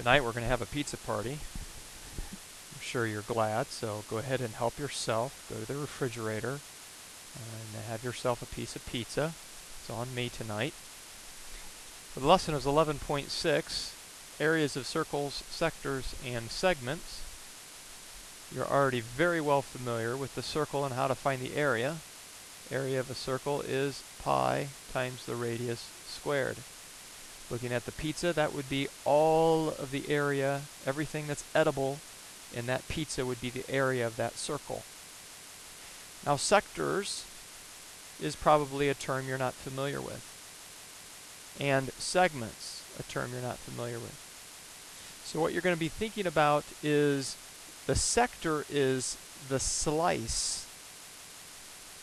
Tonight we're going to have a pizza party. I'm sure you're glad, so go ahead and help yourself. Go to the refrigerator and have yourself a piece of pizza. It's on me tonight. The lesson is 11.6, areas of circles, sectors, and segments. You're already very well familiar with the circle and how to find the area. Area of a circle is pi times the radius squared. Looking at the pizza, that would be all of the area, everything that's edible in that pizza would be the area of that circle. Now sectors is probably a term you're not familiar with. And segments, a term you're not familiar with. So what you're going to be thinking about is the sector is the slice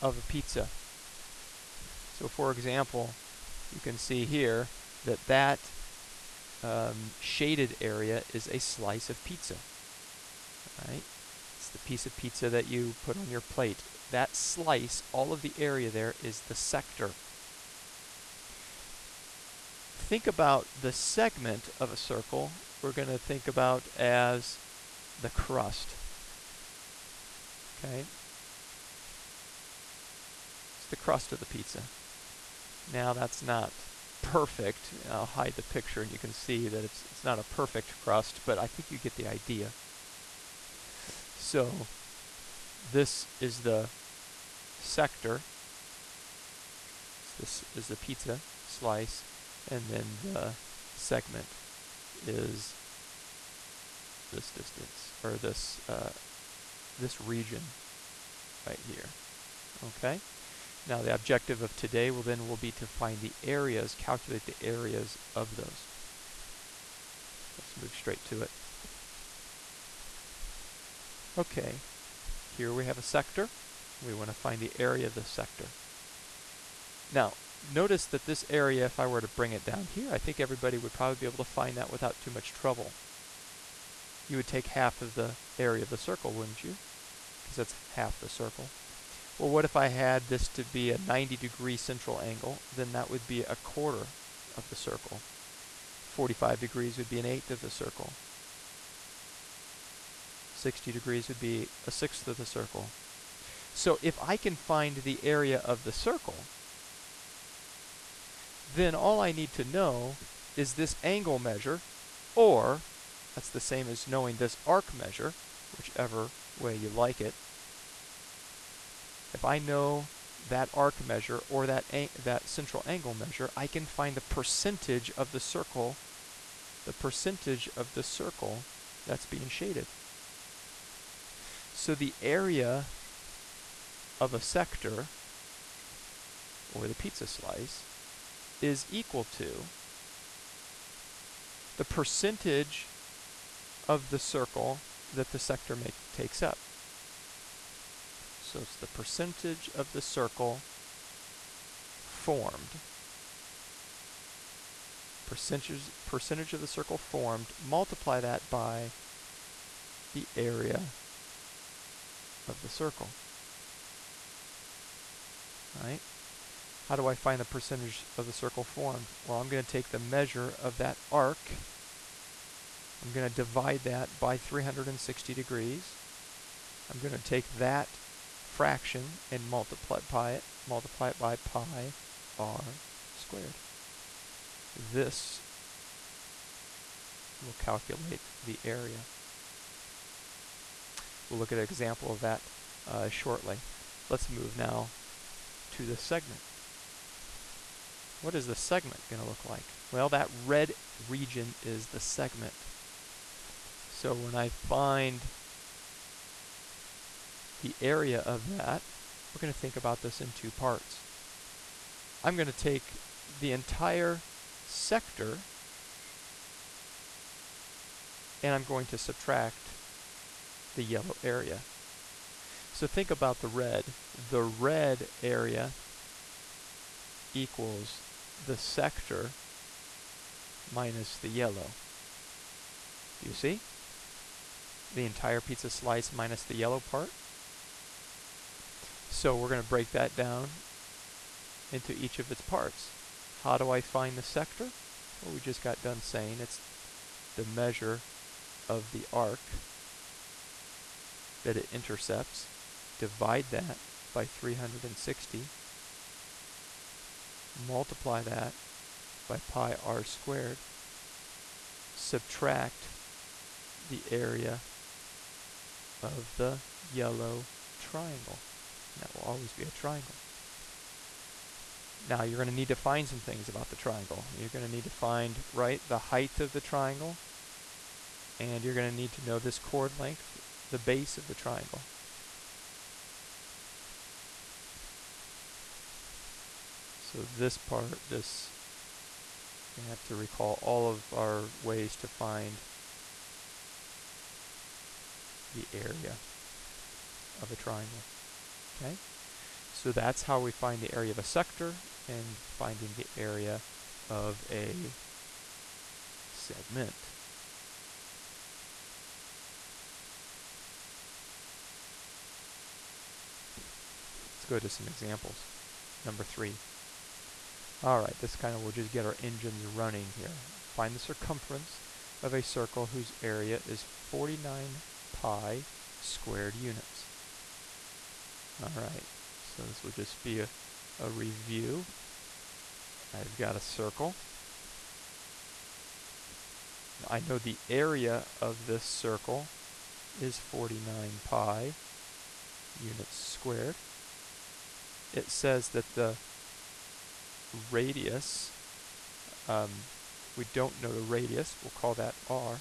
of a pizza. So for example, you can see here that shaded area is a slice of pizza. Right? It's the piece of pizza that you put on your plate. That slice, all of the area there is the sector. Think about the segment of a circle we're going to think about as the crust. Okay? It's the crust of the pizza. Now that's not perfect. I'll hide the picture and you can see that it's not a perfect crust, but I think you get the idea. So this is the sector. This is the pizza slice, and then the segment is this distance, or this region right here. Okay? Now the objective of today will be to find the areas, calculate the areas of those. Let's move straight to it. Okay, here we have a sector. We want to find the area of the sector. Now, notice that this area, if I were to bring it down here, I think everybody would probably be able to find that without too much trouble. You would take half of the area of the circle, wouldn't you? Because that's half the circle. Well, what if I had this to be a 90-degree central angle? Then that would be a quarter of the circle. 45 degrees would be an eighth of the circle. 60 degrees would be a sixth of the circle. So if I can find the area of the circle, then all I need to know is this angle measure, or that's the same as knowing this arc measure, whichever way you like it. If I know that arc measure or that central angle measure, I can find the percentage of the circle that's being shaded. So the area of a sector, or the pizza slice, is equal to the percentage of the circle that the sector takes up. So it's the percentage of the circle formed. Percentage of the circle formed, multiply that by the area of the circle. Right? How do I find the percentage of the circle formed? Well, I'm going to take the measure of that arc. I'm going to divide that by 360 degrees. I'm going to take that fraction and multiply it by pi r squared. This will calculate the area. We'll look at an example of that shortly. Let's move now to the segment. What is the segment going to look like? Well, that red region is the segment. So when I find the area of that, we're going to think about this in two parts. I'm going to take the entire sector and I'm going to subtract the yellow area. So think about the red. The red area equals the sector minus the yellow. Do you see? The entire pizza slice minus the yellow part. So we're going to break that down into each of its parts. How do I find the sector? Well, we just got done saying it's the measure of the arc that it intercepts, divide that by 360, multiply that by pi r squared, subtract the area of the yellow triangle. And that will always be a triangle. Now you're going to need to find some things about the triangle. You're going to need to find, right, the height of the triangle, and you're going to need to know this chord length, the base of the triangle. So this part, you have to recall all of our ways to find the area of a triangle. Okay? So that's how we find the area of a sector and finding the area of a segment. Let's go to some examples. Number 3. Alright, this kind of will just get our engines running here. Find the circumference of a circle whose area is 49 pi squared units. Alright, so this will just be a review. I've got a circle. I know the area of this circle is 49 pi units squared. It says that the radius, we don't know the radius, we'll call that r,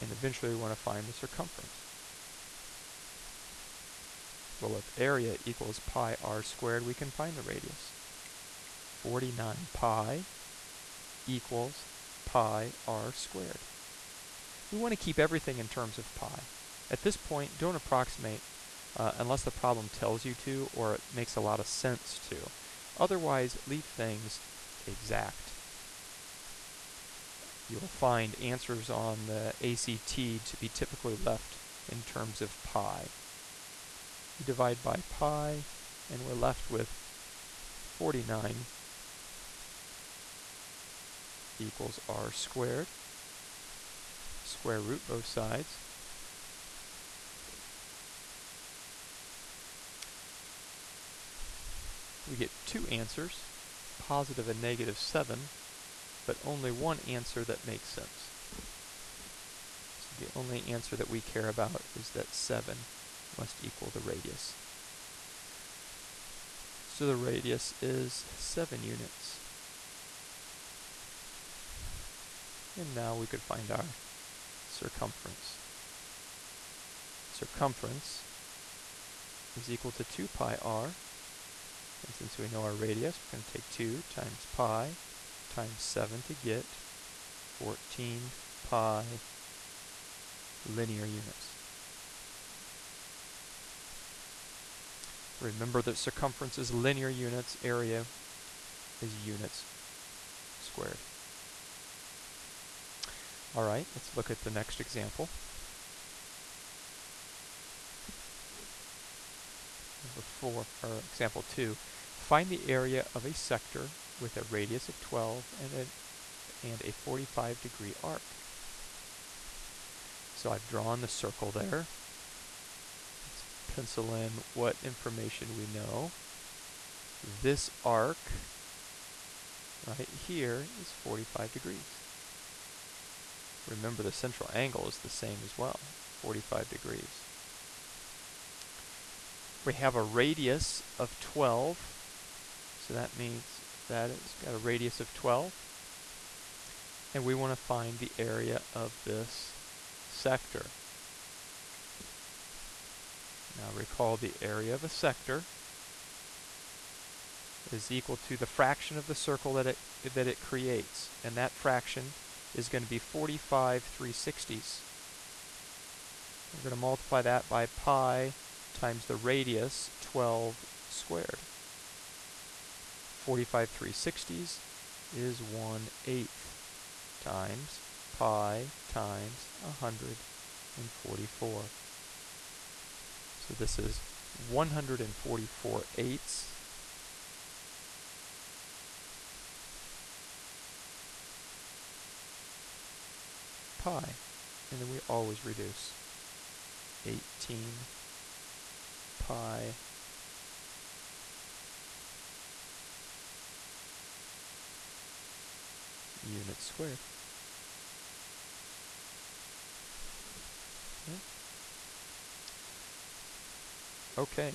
and eventually we want to find the circumference. Well, if area equals pi r squared, we can find the radius. 49 pi equals pi r squared. We want to keep everything in terms of pi. At this point, don't approximate unless the problem tells you to or it makes a lot of sense to. Otherwise, leave things exact. You'll find answers on the ACT to be typically left in terms of pi. We divide by pi, and we're left with 49 equals r squared. Square root both sides. We get two answers, positive and negative 7, but only one answer that makes sense. So the only answer that we care about is that 7 must equal the radius. So the radius is 7 units. And now we could find our circumference. Circumference is equal to 2 pi r. And since we know our radius, we're going to take 2 times pi times 7 to get 14 pi linear units. Remember that circumference is linear units, area is units squared. Alright, let's look at the next example. Number 4, or example 2. Find the area of a sector with a radius of 12 and a 45-degree arc. So I've drawn the circle there. Let's pencil in what information we know. This arc right here is 45 degrees. Remember, the central angle is the same as well, 45 degrees. We have a radius of 12, so that means that it's got a radius of 12. And we want to find the area of this sector. Now recall, the area of a sector is equal to the fraction of the circle that it creates, and that fraction is going to be 45 3/60s. We're going to multiply that by pi times the radius, 12 squared. 45 3/60s is 1/8 times pi times 144. So this is 144 eighths pi. And then we always reduce. 18 pi units squared. Okay,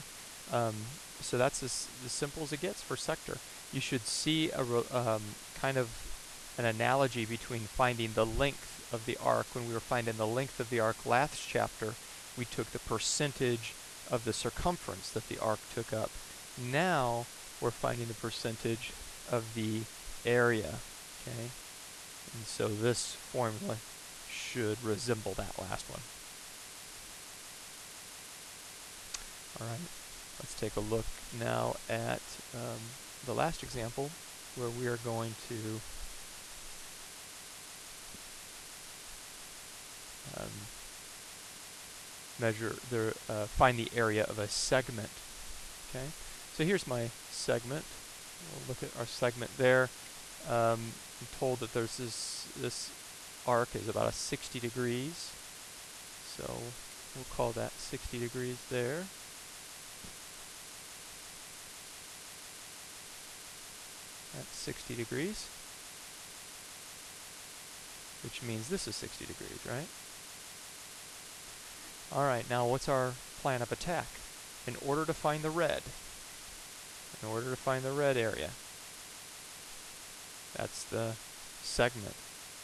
so that's as simple as it gets for sector. You should see a kind of an analogy between finding the length of the arc. When we were finding the length of the arc last chapter, we took the percentage of the circumference that the arc took up. Now we're finding the percentage of the area, okay? And so this formula should resemble that last one. All right, let's take a look now at the last example where we are going to find the area of a segment. Okay, so here's my segment. We'll look at our segment there. I'm told that there's this arc is about 60 degrees, so we'll call that 60 degrees there. That's 60 degrees, which means this is 60 degrees, right? All right, now what's our plan of attack? In order to find the red area, that's the segment,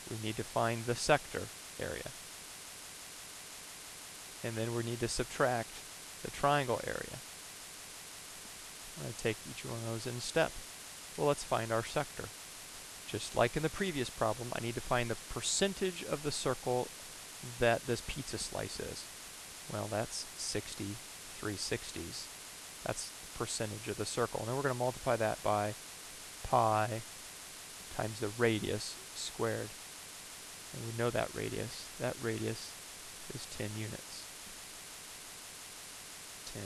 we need to find the sector area. And then we need to subtract the triangle area. I'm going to take each one of those in step. Well, let's find our sector. Just like in the previous problem, I need to find the percentage of the circle that this pizza slice is. Well, that's 60 3/60s. That's the percentage of the circle. And then we're going to multiply that by pi times the radius squared. And we know that radius. That radius is 10 units. 10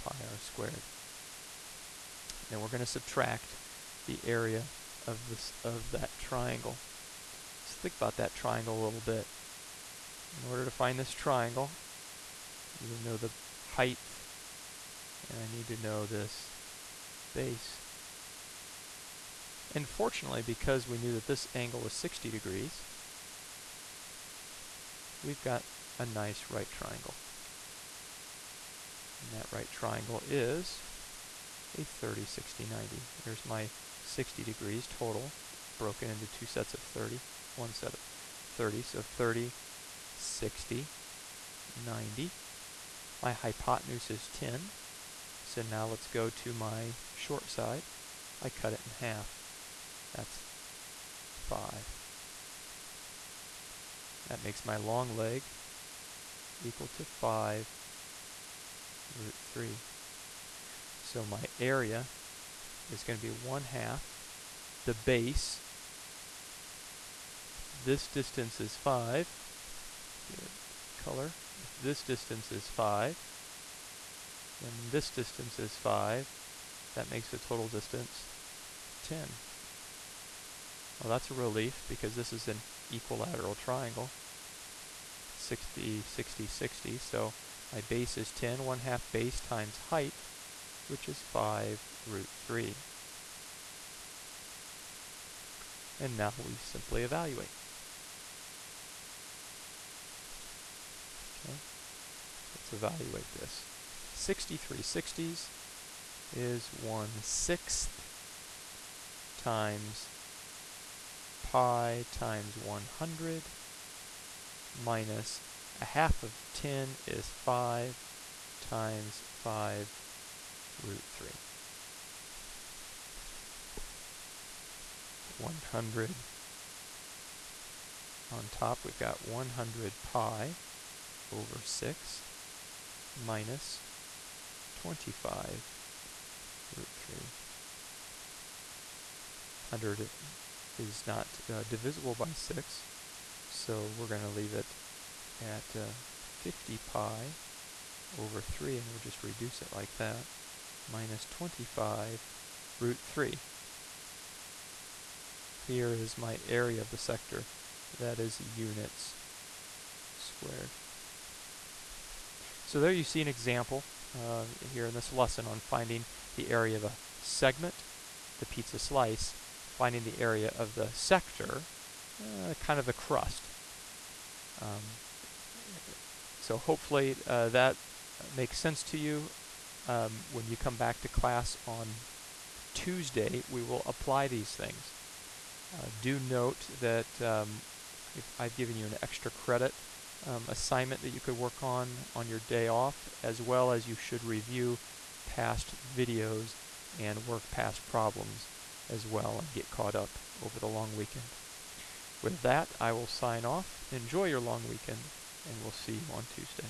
pi r squared. Then we're going to subtract the area of that triangle. Let's think about that triangle a little bit. In order to find this triangle, I need to know the height, and I need to know this base. And fortunately, because we knew that this angle was 60 degrees, we've got a nice right triangle. And that right triangle is a 30, 60, 90. There's my 60 degrees total, broken into two sets of 30, one set of 30, so 30, 60, 90. My hypotenuse is 10, so now let's go to my short side. I cut it in half. That's 5. That makes my long leg equal to 5 root 3. So my area is going to be 1/2 the base. This distance is 5. Color. If this distance is 5, then this distance is 5. That makes the total distance 10. Well, that's a relief because this is an equilateral triangle. 60, 60, 60. So my base is 10, 1/2 base times height, which is 5 root 3. And now we simply evaluate. Okay, let's evaluate this. 63 60s is 1/6 times pi times 100 minus 1/2 of 10 is 5 times 5 root 3. 100 on top, we've got 100 pi over 6 minus 25 root 3. 100 is not divisible by 6, so we're going to leave it at 50 pi over 3, and we'll just reduce it like that, minus 25 root 3. Here is my area of the sector. That is units squared. So there you see an example here in this lesson on finding the area of a segment, the pizza slice, finding the area of the sector, kind of the crust. So hopefully that makes sense to you. When you come back to class on Tuesday, we will apply these things. Do note that I've given you an extra credit assignment that you could work on your day off, as well as you should review past videos and work past problems as well and get caught up over the long weekend. With that, I will sign off. Enjoy your long weekend, and we'll see you on Tuesday.